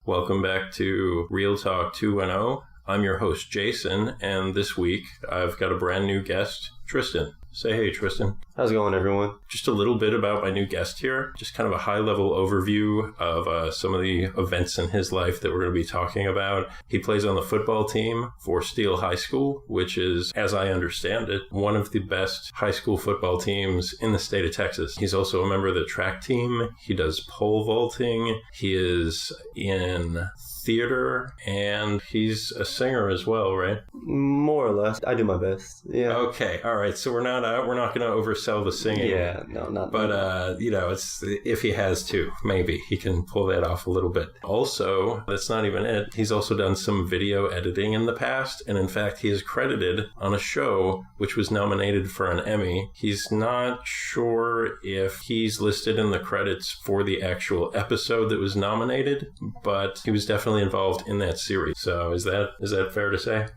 Welcome back to Real Talk 2.0. I'm your host, Jason, and this week I've got a brand new guest, Tristan. Say hey, Tristan. How's it going, everyone? Just a little bit about my new guest here. Just kind of a high-level overview of some of the events in his life that we're going to be talking about. He plays on the football team for Steele High School, which is, as I understand it, one of the best high school football teams in the state of Texas. He's also a member of the track team. He does pole vaulting. He is in theater, and he's a singer as well, right? More or less. I do my best. Yeah. Okay. All right. So we're not going to oversell the singing. Yeah. No, not. But it's if he has to, maybe he can pull that off a little bit. Also, that's not even it. He's also done some video editing in the past, and in fact, he is credited on a show which was nominated for an Emmy. He's not sure if he's listed in the credits for the actual episode that was nominated, but he was definitely involved in that series. So is that fair to say?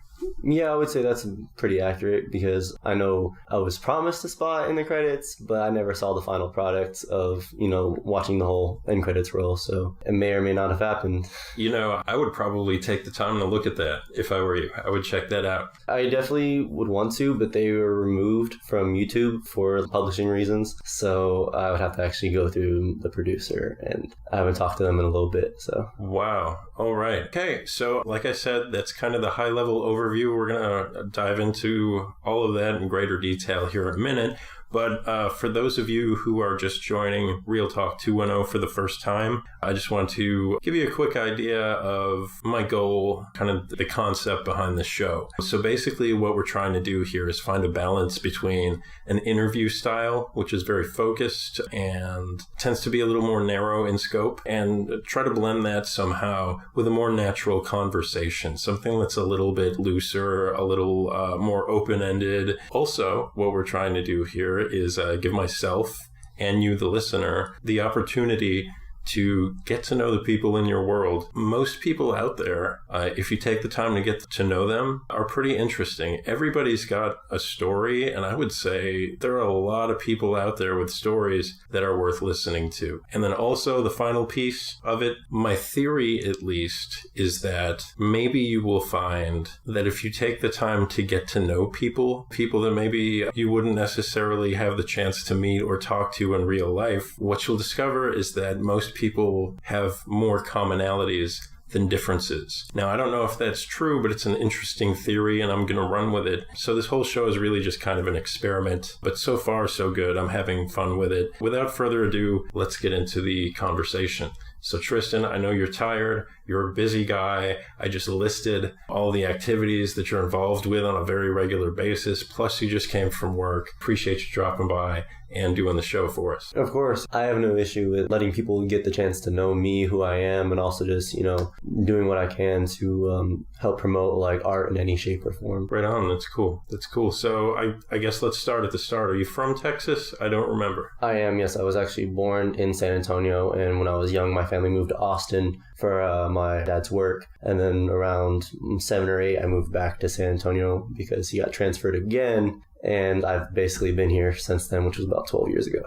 Yeah, I would say that's pretty accurate because I know I was promised a spot in the credits, but I never saw the final product of, watching the whole end credits roll. So it may or may not have happened. I would probably take the time to look at that if I were you. I would check that out. I definitely would want to, but they were removed from YouTube for publishing reasons. So I would have to actually go through the producer, and I haven't talked to them in a little bit. So wow. All right. Okay. So like I said, that's kind of the high level overview. We're going to dive into all of that in greater detail here in a minute. But for those of you who are just joining Real Talk 2.0 for the first time, I just want to give you a quick idea of my goal, kind of the concept behind the show. So basically what we're trying to do here is find a balance between an interview style, which is very focused and tends to be a little more narrow in scope, and try to blend that somehow with a more natural conversation, something that's a little bit looser, a little more open-ended. Also, what we're trying to do here is give myself and you, the listener, the opportunity to get to know the people in your world. Most people out there, if you take the time to get to know them, are pretty interesting. Everybody's got a story, and I would say there are a lot of people out there with stories that are worth listening to. And then also the final piece of it, my theory at least, is that maybe you will find that if you take the time to get to know people that maybe you wouldn't necessarily have the chance to meet or talk to in real life, what you'll discover is that most people have more commonalities than differences. Now, I don't know if that's true, but it's an interesting theory and I'm going to run with it. So this whole show is really just kind of an experiment, but so far so good. I'm having fun with it. Without further ado, let's get into the conversation. So Tristan, I know you're tired. You're a busy guy. I just listed all the activities that you're involved with on a very regular basis. Plus, you just came from work. Appreciate you dropping by and doing the show for us. Of course. I have no issue with letting people get the chance to know me, who I am, and also just, doing what I can to help promote like art in any shape or form. Right on. That's cool. So I guess let's start at the start. Are you from Texas? I don't remember. I am, yes. I was actually born in San Antonio, and when I was young, my family moved to Austin for my dad's work. And then around 7 or 8, I moved back to San Antonio because he got transferred again. And I've basically been here since then, which was about 12 years ago.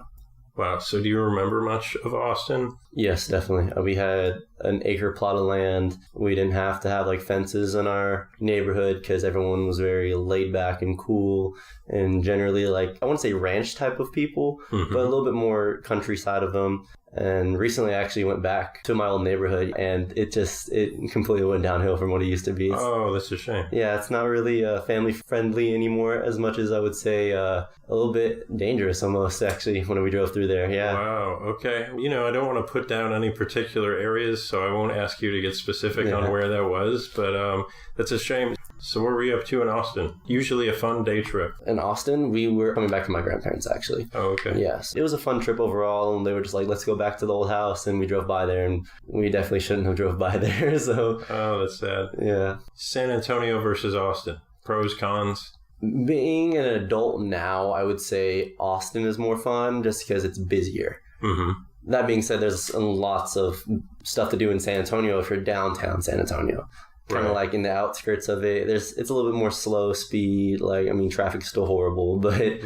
Wow. So do you remember much of Austin? Yes, definitely. We had an acre plot of land. We didn't have to have like fences in our neighborhood because everyone was very laid back and cool and generally like, I wouldn't say ranch type of people, but a little bit more countryside of them. And recently I actually went back to my old neighborhood and it completely went downhill from what it used to be. Oh, that's a shame. Yeah, it's not really family friendly anymore as much as I would say a little bit dangerous almost actually when we drove through there. Yeah. Wow. Okay. I don't want to put down any particular areas, so I won't ask you to get specific on where that was, but that's a shame. So what were you up to in Austin? Usually a fun day trip. In Austin, we were coming back to my grandparents, actually. Oh, okay. Yes. It was a fun trip overall, and they were just like, let's go back to the old house, and we drove by there, and we definitely shouldn't have drove by there, so... Oh, that's sad. Yeah. San Antonio versus Austin. Pros, cons? Being an adult now, I would say Austin is more fun, just because it's busier. Mm-hmm. That being said, there's lots of stuff to do in San Antonio if you're downtown San Antonio. Kind of like in the outskirts of it. It's a little bit more slow speed. Traffic's still horrible, but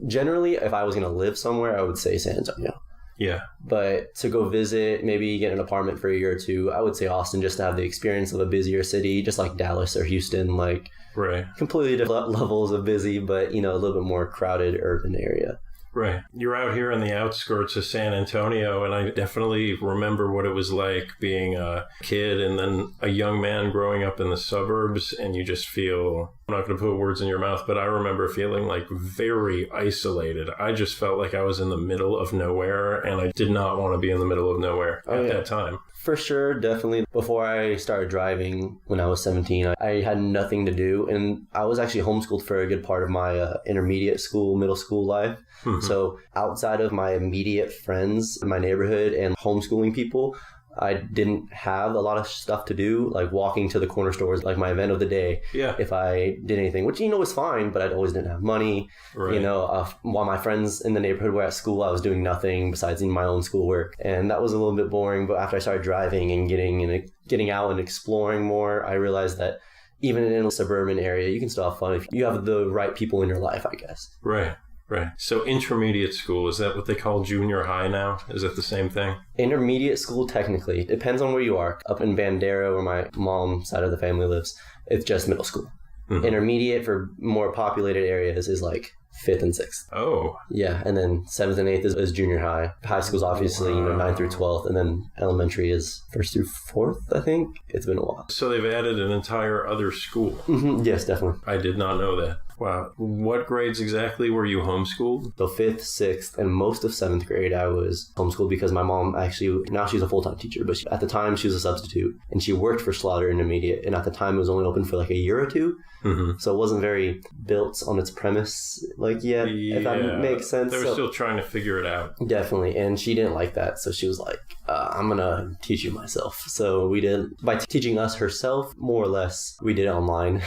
generally, if I was going to live somewhere, I would say San Antonio. Yeah. But to go visit, maybe get an apartment for a year or two, I would say Austin, just to have the experience of a busier city, just like Dallas or Houston, like Right. completely different levels of busy, but, you know, a little bit more crowded urban area. Right. You're out here in the outskirts of San Antonio, and I definitely remember what it was like being a kid and then a young man growing up in the suburbs, and you just feel, I'm not going to put words in your mouth, but I remember feeling like very isolated. I just felt like I was in the middle of nowhere, and I did not want to be in the middle of nowhere at that time. For sure, definitely. Before I started driving when I was 17, I had nothing to do. And I was actually homeschooled for a good part of my intermediate school, middle school life. Mm-hmm. So outside of my immediate friends in my neighborhood and homeschooling people, I didn't have a lot of stuff to do, like walking to the corner stores, like my event of the day. Yeah. If I did anything, which, you know, was fine, but I always didn't have money. Right. You know, while my friends in the neighborhood were at school, I was doing nothing besides my own schoolwork. And that was a little bit boring. But after I started driving and getting out and exploring more, I realized that even in a suburban area, you can still have fun if you have the right people in your life, I guess. Right. Right. So intermediate school, is that what they call junior high now? Is that the same thing? Intermediate school, technically. It depends on where you are. Up in Bandera, where my mom's side of the family lives, it's just middle school. Mm-hmm. Intermediate for more populated areas is like 5th and 6th. Oh. Yeah, and then 7th and 8th is junior high. High school's obviously, 9th through 12th, and then elementary is 1st through 4th, I think. It's been a while. So they've added an entire other school. Mm-hmm. Yes, definitely. I did not know that. Wow. What grades exactly were you homeschooled? So 5th, 6th, and most of 7th grade I was homeschooled because my mom actually, now she's a full-time teacher, but at the time she was a substitute, and she worked for Slaughter Intermediate, and at the time it was only open for like a year or two. Mm-hmm. So it wasn't very built on its premise yet, if that makes sense. They were still trying to figure it out. Definitely, and she didn't like that, so she was like, I'm going to teach you myself. So we did, by teaching us herself, more or less, we did it online.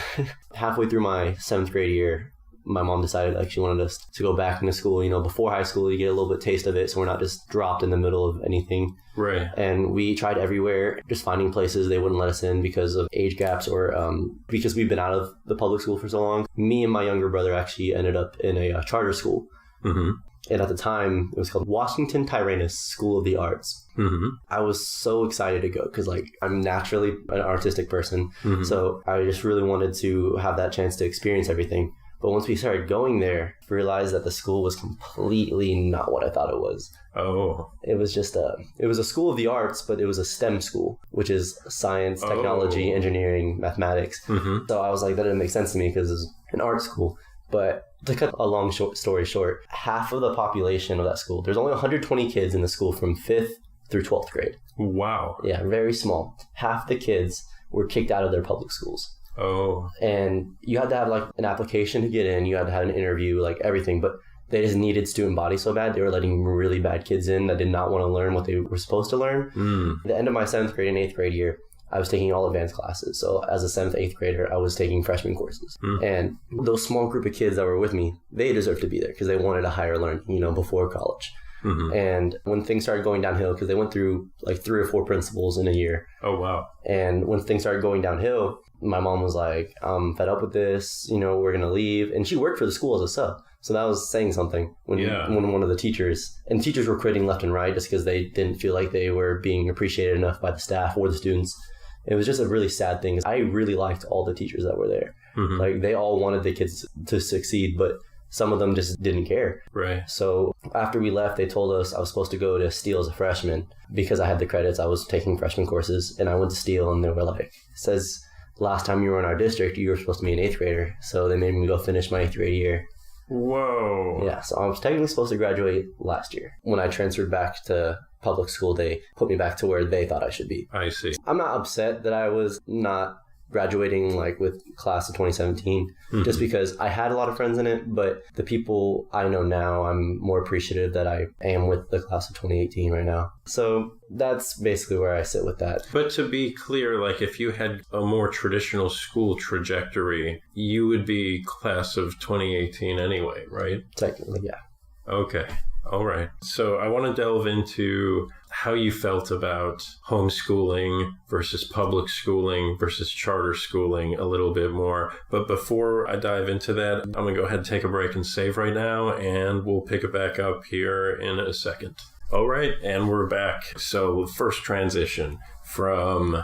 Halfway through my 7th grade year, my mom decided like she wanted us to go back into school. You know, before high school, you get a little bit taste of it, so we're not just dropped in the middle of anything. Right. And we tried everywhere, just finding places they wouldn't let us in because of age gaps or because we've been out of the public school for so long. Me and my younger brother actually ended up in a charter school. Mm-hmm. And at the time, it was called Washington Tyrannus School of the Arts. Mm-hmm. I was so excited to go because, like, I'm naturally an artistic person. Mm-hmm. So I just really wanted to have that chance to experience everything. But once we started going there, I realized that the school was completely not what I thought it was. Oh. It was just it was a school of the arts, but it was a STEM school, which is science, technology, engineering, mathematics. Mm-hmm. So I was like, that didn't make sense to me because it's an art school. But to cut a long story short, half of the population of that school, there's only 120 kids in the school from 5th through 12th grade. Wow. Yeah, very small. Half the kids were kicked out of their public schools. Oh. And you had to have like an application to get in. You had to have an interview, like everything. But they just needed student body so bad. They were letting really bad kids in that did not want to learn what they were supposed to learn. At the end of my 7th grade and 8th grade year, I was taking all advanced classes. So as a 7th, 8th grader, I was taking freshman courses. And those small group of kids that were with me, they deserved to be there because they wanted a higher learning, you know, before college. Mm-hmm. And when things started going downhill, because they went through like 3 or 4 principals in a year. Oh, wow. And when things started going downhill, my mom was like, I'm fed up with this, you know, we're going to leave. And she worked for the school as a sub. So that was saying something when one of the teachers were quitting left and right just because they didn't feel like they were being appreciated enough by the staff or the students. It was just a really sad thing. I really liked all the teachers that were there. Mm-hmm. Like they all wanted the kids to succeed, but some of them just didn't care. Right. So after we left, they told us I was supposed to go to Steele as a freshman because I had the credits. I was taking freshman courses and I went to Steele and they were like, it says last time you were in our district, you were supposed to be an 8th grader. So they made me go finish my 8th grade year. Whoa. Yeah. So I was technically supposed to graduate last year. When I transferred back to public school, they put me back to where they thought I should be. I see. I'm not upset that I was not graduating like with class of 2017 just because I had a lot of friends in it, but the people I know now, I'm more appreciative that I am with the class of 2018 right now. So that's basically where I sit with that. But to be clear, like if you had a more traditional school trajectory, you would be class of 2018 anyway, right? Technically, yeah. Okay. All right. So I want to delve into how you felt about homeschooling versus public schooling versus charter schooling a little bit more. But before I dive into that, I'm going to go ahead and take a break and save right now, and we'll pick it back up here in a second. All right, and we're back. So first transition from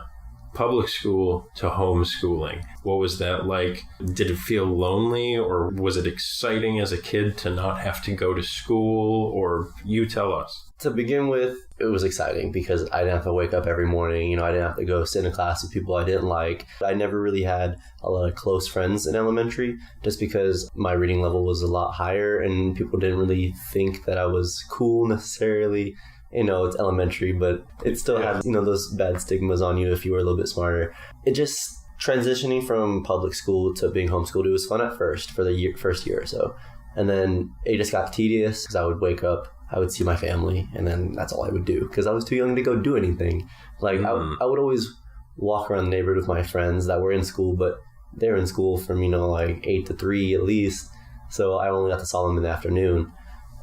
public school to homeschooling. What was that like? Did it feel lonely, or was it exciting as a kid to not have to go to school? Or you tell us. To begin with, it was exciting because I didn't have to wake up every morning. I didn't have to go sit in a class with people I didn't like. I never really had a lot of close friends in elementary just because my reading level was a lot higher and people didn't really think that I was cool necessarily. It's elementary, but it still had, those bad stigmas on you if you were a little bit smarter. It just transitioning from public school to being homeschooled, it was fun at first for the first year or so. And then it just got tedious because I would wake up, I would see my family, and then that's all I would do because I was too young to go do anything. I would always walk around the neighborhood with my friends that were in school, but they were in school from, 8 to 3 at least. So I only got to saw them in the afternoon.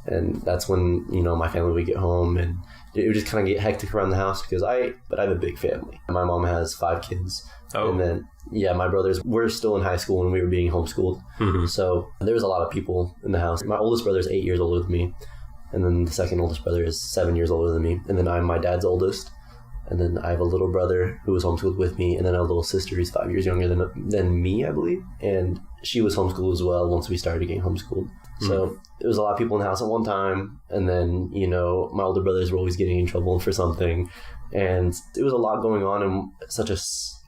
And that's when, my family would get home and it would just kind of get hectic around the house because I have a big family. My mom has 5 kids. Oh. And then, my brothers were still in high school when we were being homeschooled. Mm-hmm. So there was a lot of people in the house. My oldest brother is 8 years older than me. And then the second oldest brother is 7 years older than me. And then I'm my dad's oldest. And then I have a little brother who was homeschooled with me. And then a little sister who's 5 years younger than me, I believe. And she was homeschooled as well once we started getting homeschooled. So there was a lot of people in the house at one time. And then, my older brothers were always getting in trouble for something. And there was a lot going on in such a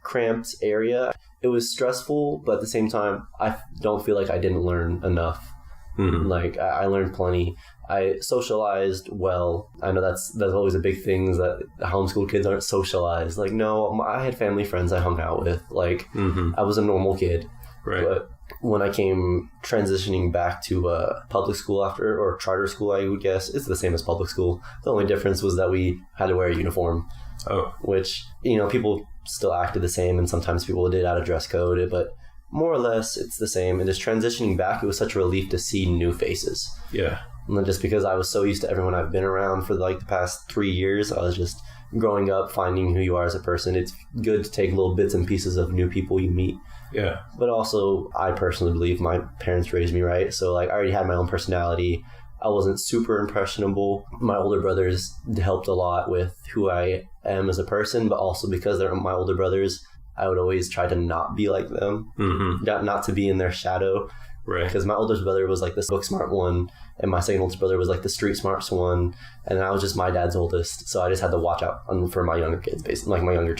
cramped area. It was stressful, but at the same time, I don't feel like I didn't learn enough. Mm-hmm. I learned plenty. I socialized well. I know that's always a big thing, is that homeschool kids aren't socialized. No, I had family friends I hung out with. Mm-hmm. I was a normal kid. Right. But when I came transitioning back to public school or charter school, I would guess, it's the same as public school. The only difference was that we had to wear a uniform. Oh. Which, people still acted the same, and sometimes people did add a dress code, but more or less it's the same. And just transitioning back, it was such a relief to see new faces. Yeah. And just because I was so used to everyone I've been around for the past 3 years, I was just growing up, finding who you are as a person. It's good to take little bits and pieces of new people you meet. Yeah. But also, I personally believe my parents raised me right. So I already had my own personality. I wasn't super impressionable. My older brothers helped a lot with who I am as a person, but also because they're my older brothers, I would always try to not be like them, mm-hmm. not to be in their shadow. Right. Because my oldest brother was the book smart one, and my second oldest brother was the street smarts one, and I was just my dad's oldest, so I just had to watch out for my younger kids, basically, my younger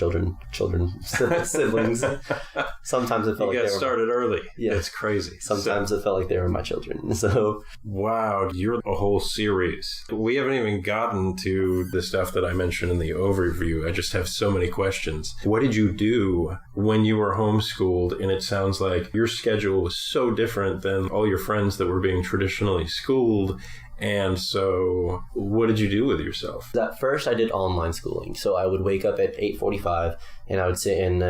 siblings. Sometimes it felt you got started early. Yeah, it's crazy. Sometimes it felt like they were my children. So wow, you're a whole series. We haven't even gotten to the stuff that I mentioned in the overview. I just have so many questions. What did you do when you were homeschooled? And it sounds like your schedule was so different than all your friends that were being traditionally schooled. And so what did you do with yourself? At first, I did online schooling. So I would wake up at 8:45 and I would sit in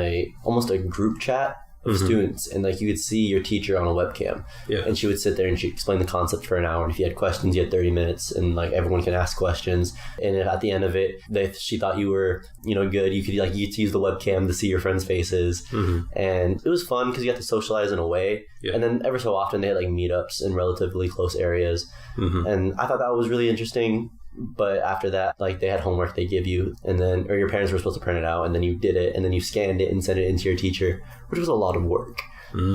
almost a group chat of mm-hmm. students. And you could see your teacher on a webcam. Yeah. And she would sit there and she'd explain the concept for an hour. And if you had questions, you had 30 minutes. And everyone can ask questions. And at the end of it, she thought you were, good. You could you get to use the webcam to see your friends' faces. Mm-hmm. And it was fun because you got to socialize in a way. Yeah. And then every so often they had meetups in relatively close areas. Mm-hmm. And I thought that was really interesting. But after that, they had homework they give you, or your parents were supposed to print it out, and then you did it, and then you scanned it and sent it into your teacher, which was a lot of work.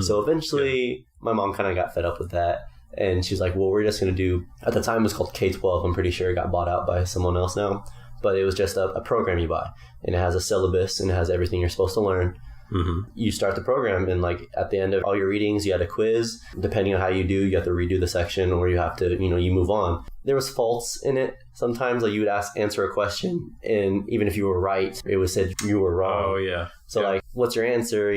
So eventually, my mom kind of got fed up with that, and she's like, well, we're just going to do, at the time it was called K-12, I'm pretty sure it got bought out by someone else now, but it was just a program you buy, and it has a syllabus, and it has everything you're supposed to learn. Mm-hmm. You start the program, and at the end of all your readings, you had a quiz. Depending on how you do, you have to redo the section, or you have to, you move on. There was faults in it. Sometimes you would answer a question, and even if you were right, it was said you were wrong. Oh, yeah. So what's your answer,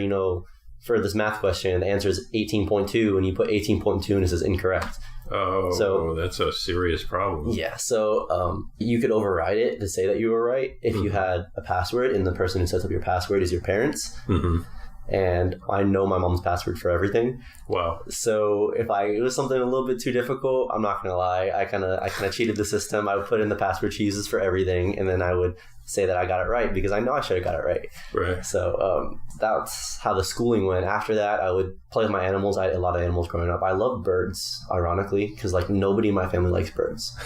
for this math question? The answer is 18.2, and you put 18.2 and it says incorrect. Oh, so that's a serious problem. Yeah, so you could override it to say that you were right if mm-hmm. you had a password, and the person who sets up your password is your parents. Mm-hmm. And I know my mom's password for everything. Wow. So if it was something a little bit too difficult, I'm not going to lie, I kind of cheated the system. I would put in the password she uses for everything, and then I would say that I got it right because I know I should have got it right. Right. So that's how the schooling went. After that, I would play with my animals. I had a lot of animals growing up. I love birds, ironically, because like nobody in my family likes birds.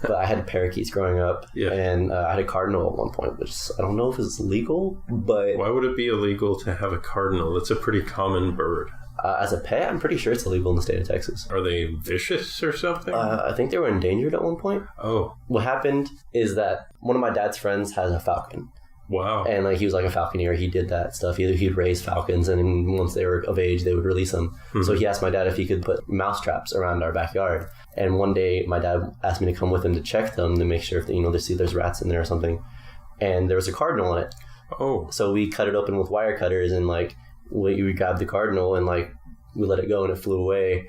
But I had parakeets growing up, and I had a cardinal at one point, which I don't know if it's legal, but... Why would it be illegal to have a cardinal? It's a pretty common bird. As a pet, I'm pretty sure it's illegal in the state of Texas. Are they vicious or something? I think they were endangered at one point. Oh. What happened is that one of my dad's friends has a falcon. Wow. And like he was like a falconer. He did that stuff. He'd raise falcons, and once they were of age, they would release them. Mm-hmm. So he asked my dad if he could put mouse traps around our backyard. And one day, my dad asked me to come with him to check them to make sure if they see there's rats in there or something. And there was a cardinal in it. Oh. So we cut it open with wire cutters, and like we grabbed the cardinal and like we let it go, and it flew away.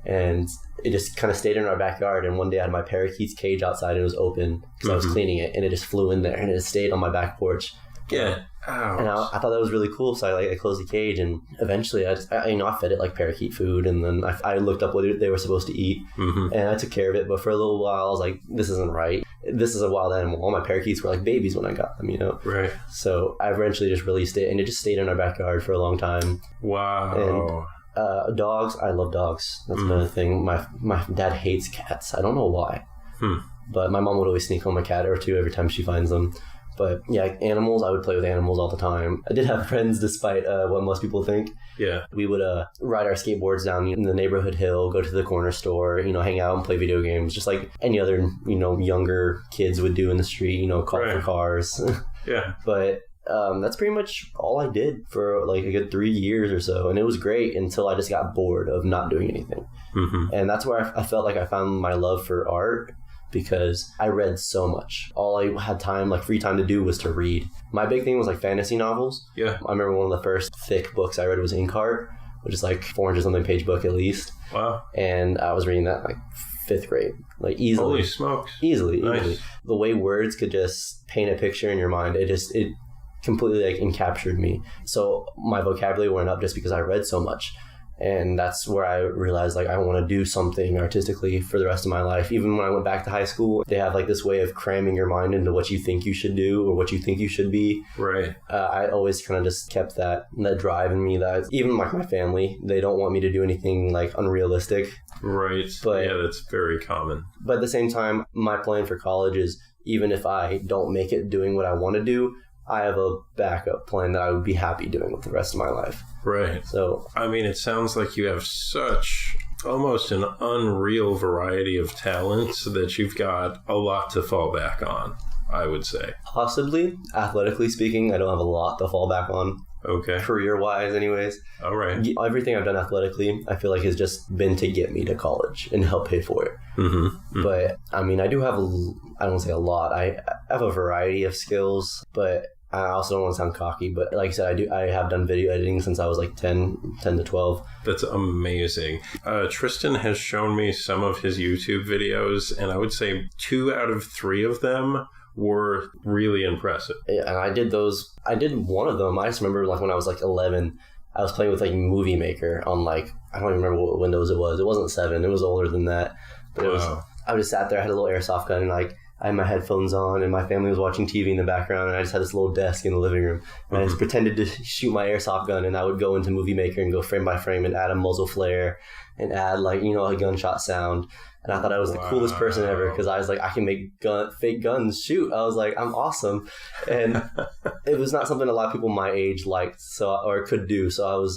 And it just kind of stayed in our backyard. And one day I had my parakeet's cage outside and it was open because I was cleaning it, and it just flew in there and it stayed on my back porch. Yeah. Ouch. And I thought that was really cool. So I closed the cage, and eventually I fed it like parakeet food, and then I looked up what they were supposed to eat, and I took care of it. But for a little while I was like, this isn't right. This is a wild animal. All my parakeets were like babies when I got them, Right. So I eventually just released it, and it just stayed in our backyard for a long time. Wow. And dogs, I love dogs. That's another thing. My dad hates cats. I don't know why. But my mom would always sneak home a cat or two every time she finds them. But yeah, animals, I would play with animals all the time. I did have friends, despite what most people think. Yeah. We would ride our skateboards down the neighborhood hill, go to the corner store, hang out and play video games, just like any other, younger kids would do in the street, call for cars. Yeah. But that's pretty much all I did for like a good 3 years or so. And it was great until I just got bored of not doing anything. And that's where I felt like I found my love for art, because I read so much. All I had free time to do was to read. My big thing was like fantasy novels. Yeah. I remember one of the first thick books I read was Inkheart, which is like 400-something page book at least. Wow. And I was reading that like 5th grade, like easily. Holy smokes. Easily. Nice. The way words could just paint a picture in your mind, it completely like encaptured me. So my vocabulary went up just because I read so much. And that's where I realized like I want to do something artistically for the rest of my life. Even when I went back to high school, they have like this way of cramming your mind into what you think you should do or what you think you should be. Right. I always kind of just kept that drive in me, that even like my family, they don't want me to do anything like unrealistic. Right. But yeah, that's very common. But at the same time, my plan for college is, even if I don't make it doing what I want to do, I have a backup plan that I would be happy doing with the rest of my life. Right. So, I mean, it sounds like you have such almost an unreal variety of talents that you've got a lot to fall back on, I would say. Possibly. Athletically speaking, I don't have a lot to fall back on. Okay. Career-wise, anyways. All right. Everything I've done athletically, I feel like has just been to get me to college and help pay for it. But, I mean, I do have I don't say a lot. I have a variety of skills, but I also don't want to sound cocky, but like I said, I have done video editing since I was like 10 to 12. That's amazing. Tristan has shown me some of his YouTube videos, and I would say 2 out of 3 of them were really impressive. Yeah, and I did those. I did one of them. I just remember like when I was like 11, I was playing with like Movie Maker on like, I don't even remember what Windows it was. It wasn't 7. It was older than that. But I just sat there. I had a little airsoft gun, and like I had my headphones on, and my family was watching TV in the background, and I just had this little desk in the living room, and I just pretended to shoot my airsoft gun, and I would go into Movie Maker and go frame by frame and add a muzzle flare and add like, a gunshot sound. And I thought I was the coolest person ever, because I was like, I can make fake guns shoot. I was like, I'm awesome. And it was not something a lot of people my age liked or could do. So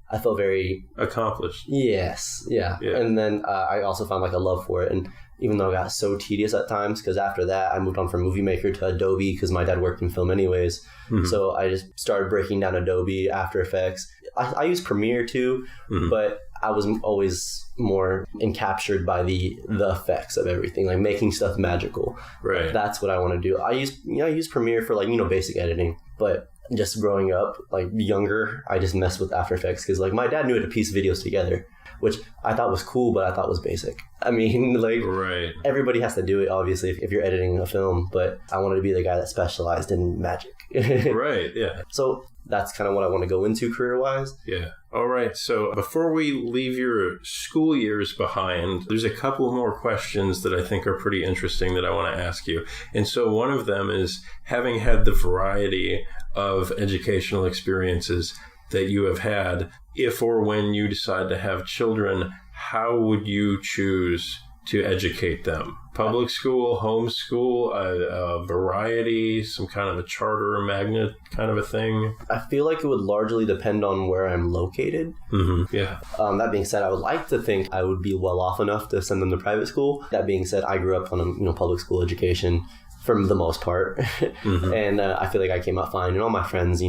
I felt very accomplished. Yes. Yeah. And then I also found like a love for it. And even though it got so tedious at times, because after that I moved on from Movie Maker to Adobe, because my dad worked in film anyways. So I just started breaking down Adobe, After Effects. I use Premiere too, but I was always more encaptured by the effects of everything, like making stuff magical. Right. That's what I want to do. I use Premiere for like, basic editing, but just growing up, like younger, I just messed with After Effects because like my dad knew how to piece videos together. which I thought was cool, but I thought was basic. I mean, like, right. Everybody has to do it, obviously, if you're editing a film, but I wanted to be the guy that specialized in magic. Right, yeah. So that's kind of what I want to go into career-wise. Yeah. All right. So before we leave your school years behind, there's a couple more questions that I think are pretty interesting that I want to ask you. And so one of them is, having had the variety of educational experiences that you have had, if or when you decide to have children, how would you choose to educate them? Public school, homeschool, a variety, some kind of a charter or magnet kind of a thing? I feel like it would largely depend on where I'm located. Mm-hmm. Yeah. That being said, I would like to think I would be well off enough to send them to private school. That being said, I grew up on a public school education for the most part. Mm-hmm. And I feel like I came out fine. And all my friends,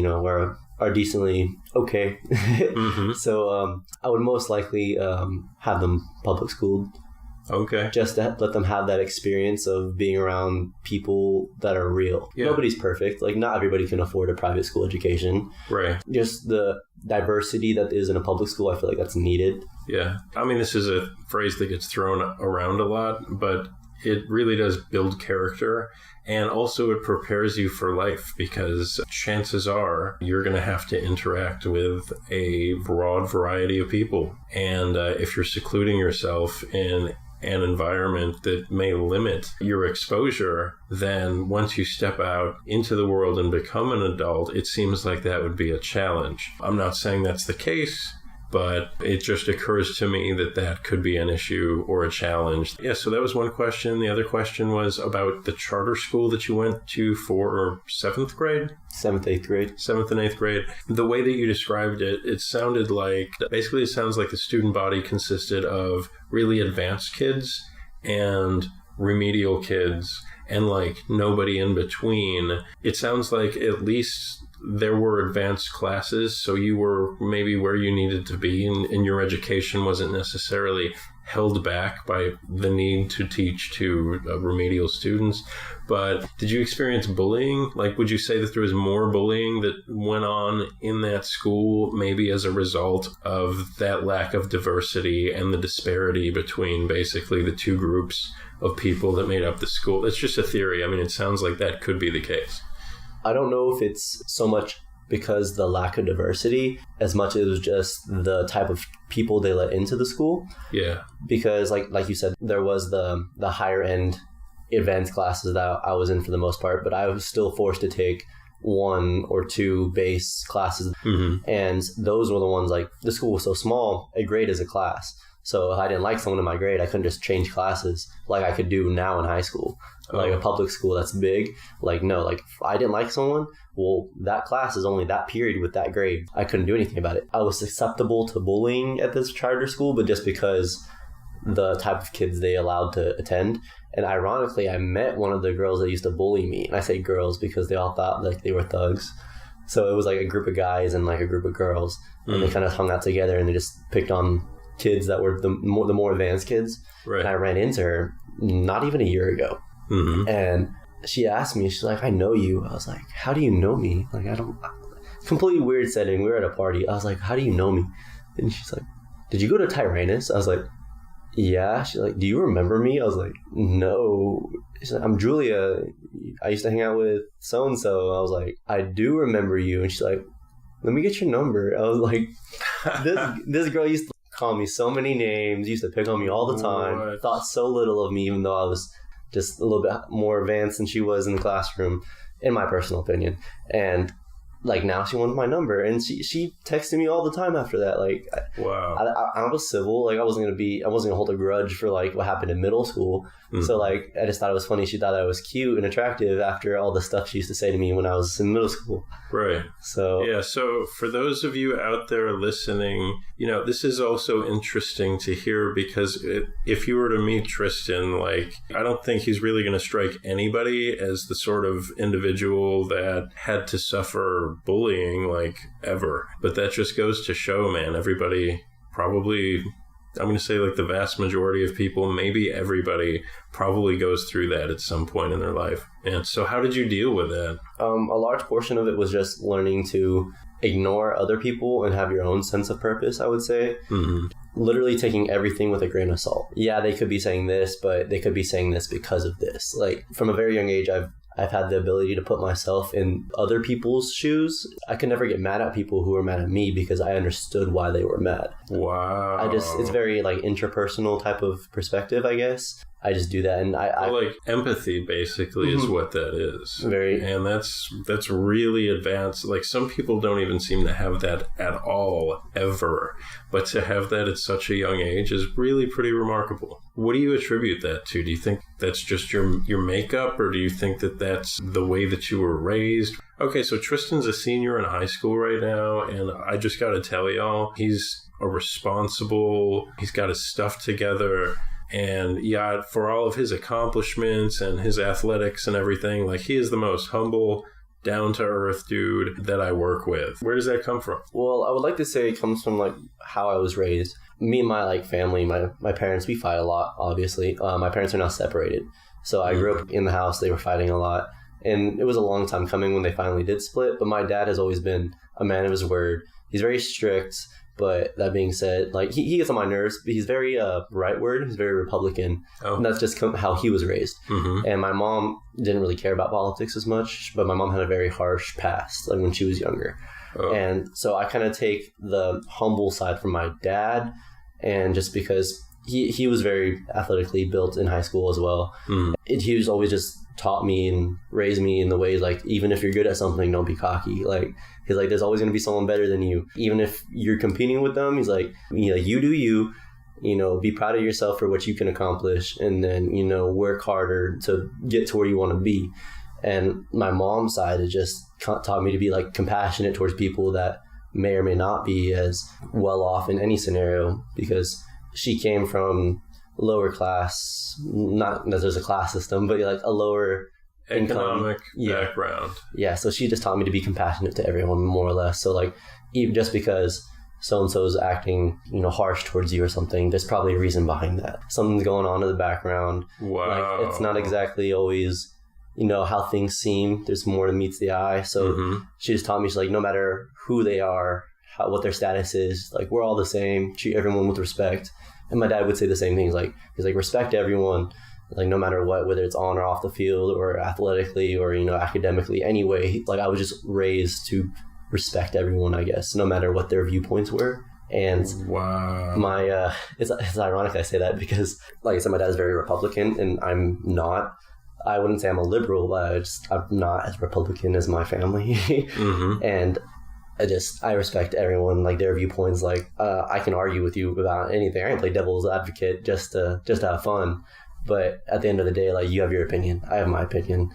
are decently okay. Mm-hmm. So I would most likely have them public schooled. Okay. Just to let them have that experience of being around people that are real. Yeah. Nobody's perfect. Like, not everybody can afford a private school education. Right. Just the diversity that is in a public school, I feel like that's needed. Yeah. I mean, this is a phrase that gets thrown around a lot, but it really does build character. And also it prepares you for life, because chances are you're going to have to interact with a broad variety of people. And if you're secluding yourself in an environment that may limit your exposure, then once you step out into the world and become an adult, it seems like that would be a challenge. I'm not saying that's the case, but it just occurs to me that that could be an issue or a challenge. Yeah, so that was one question. The other question was about the charter school that you went to for 7th grade? 7th, 8th grade. 7th and 8th grade. The way that you described it, it sounded like, basically it sounds like the student body consisted of really advanced kids and remedial kids and like nobody in between. It sounds like at least there were advanced classes, so you were maybe where you needed to be, and your education wasn't necessarily held back by the need to teach to remedial students. But did you experience bullying? Like, would you say that there was more bullying that went on in that school, maybe as a result of that lack of diversity and the disparity between basically the two groups of people that made up the school? That's just a theory. I mean, it sounds like that could be the case. I don't know if it's so much because the lack of diversity as much as it was just the type of people they let into the school. Yeah. Because like you said, there was the higher end advanced classes that I was in for the most part, but I was still forced to take 1 or 2 base classes. Mm-hmm. And those were the ones, like, the school was so small, a grade is a class. So if I didn't like someone in my grade, I couldn't just change classes like I could do now in high school. Like a public school that's big, like, no, like, if I didn't like someone, well, that class is only that period with that grade. I couldn't do anything about it. I was susceptible to bullying at this charter school, but just because the type of kids they allowed to attend. And ironically, I met one of the girls that used to bully me. And I say girls because they all thought like they were thugs. So it was like a group of guys and like a group of girls. And they kind of hung out together and they just picked on kids that were the more advanced kids. Right. And I ran into her not even a year ago. Mm-hmm. And she asked me, she's like, I know you. I was like, how do you know me? Like, completely weird setting. We were at a party. I was like, how do you know me? And she's like, did you go to Tyrannus? I was like, yeah. She's like, do you remember me? I was like, no. She's like, I'm Julia. I used to hang out with so-and-so. I was like, I do remember you. And she's like, let me get your number. I was like, this girl used to call me so many names, used to pick on me all the time, What? Thought so little of me, even though I was just a little bit more advanced than she was in the classroom, in my personal opinion. And like, now she wanted my number, and she texted me all the time after that. Like, wow. I was civil. Like, I wasn't gonna hold a grudge for like what happened in middle school. Mm-hmm. So like, I just thought it was funny. She thought I was cute and attractive after all the stuff she used to say to me when I was in middle school. Right. So yeah. So for those of you out there listening, this is also interesting to hear, because if you were to meet Tristan, like, I don't think he's really going to strike anybody as the sort of individual that had to suffer bullying, like, ever. But that just goes to show, man, everybody probably, I'm going to say like the vast majority of people, maybe everybody, probably goes through that at some point in their life. And so how did you deal with that? A large portion of it was just learning to ignore other people and have your own sense of purpose, I would say. Mm-hmm. literally taking everything with a grain of salt. Yeah, they could be saying this, but they could be saying this because of this. Like, from a very young age, I've had the ability to put myself in other people's shoes. I could never get mad at people who were mad at me because I understood why they were mad. Wow. It's very like interpersonal type of perspective, I guess. I just do that, and like empathy basically is what that is. And that's really advanced. Like, some people don't even seem to have that at all, ever. But to have that at such a young age is really pretty remarkable. What do you attribute that to? Do you think that's just your makeup, or do you think that that's the way that you were raised? Okay, so Tristan's a senior in high school right now, and I just got to tell y'all, he's he's got his stuff together. And yeah, for all of his accomplishments and his athletics and everything, like, he is the most humble, down-to-earth dude that I work with. Where does that come from? Well, I would like to say it comes from, like, how I was raised. Me and my, like, family, my parents, we fight a lot, obviously. My parents are now separated. So I grew up in the house. They were fighting a lot. And it was a long time coming when they finally did split. But my dad has always been a man of his word. He's very strict. But that being said, like, he gets on my nerves, but he's very rightward. He's very Republican. Oh. And that's just how he was raised. Mm-hmm. And my mom didn't really care about politics as much, but my mom had a very harsh past, like, when she was younger. Oh. And so I kind of take the humble side from my dad, and just because he was very athletically built in high school as well. Mm. He was always just taught me and raised me in the way, like, even if you're good at something, don't be cocky. Like, he's like, there's always going to be someone better than you. Even if you're competing with them, he's like, you do you, be proud of yourself for what you can accomplish, and then, work harder to get to where you want to be. And my mom's side has just taught me to be, like, compassionate towards people that may or may not be as well off in any scenario, because she came from lower class, not that there's a class system, but like a lower economic background. Yeah, so she just taught me to be compassionate to everyone, more or less. So, like, even just because so-and-so is acting, harsh towards you or something, there's probably a reason behind that. Something's going on in the background. Wow. Like, it's not exactly always, how things seem. There's more than meets the eye. So she just taught me, she's like, no matter who they are, what their status is, like, we're all the same. Treat everyone with respect. And my dad would say the same things. Like, he's like, respect everyone, like, no matter what, whether it's on or off the field or athletically or, academically. Anyway, like, I was just raised to respect everyone, I guess, no matter what their viewpoints were. And wow, it's ironic I say that because, like I said, my dad is very Republican and I'm not. I wouldn't say I'm a liberal, but I'm not as Republican as my family. And I respect everyone, like, their viewpoints. Like, I can argue with you about anything. I can play devil's advocate just to have fun. But at the end of the day, like, you have your opinion. I have my opinion.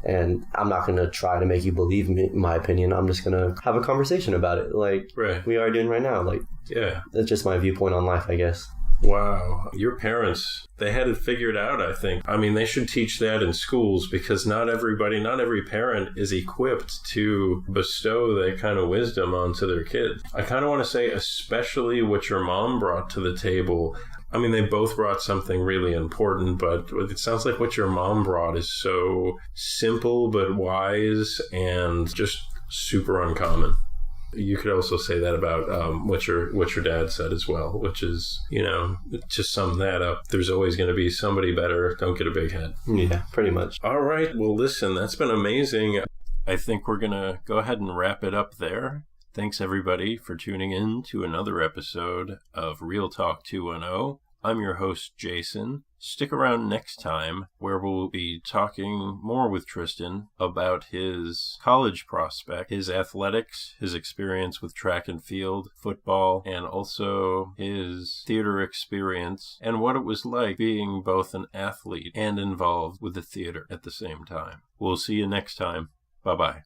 And I'm not going to try to make you believe my opinion. I'm just going to have a conversation about it, like we are doing right now. Like, yeah, that's just my viewpoint on life, I guess. Wow. Your parents, they had it figured out, I think. I mean, they should teach that in schools because not every parent is equipped to bestow that kind of wisdom onto their kids. I kind of want to say, especially what your mom brought to the table. I mean, they both brought something really important, but it sounds like what your mom brought is so simple but wise and just super uncommon. You could also say that about what your dad said as well, which is, to sum that up, there's always going to be somebody better. Don't get a big head. Yeah, pretty much. All right. Well, listen, that's been amazing. I think we're going to go ahead and wrap it up there. Thanks, everybody, for tuning in to another episode of Real Talk 210. I'm your host, Jason. Stick around next time where we'll be talking more with Tristan about his college prospect, his athletics, his experience with track and field, football, and also his theater experience and what it was like being both an athlete and involved with the theater at the same time. We'll see you next time. Bye-bye.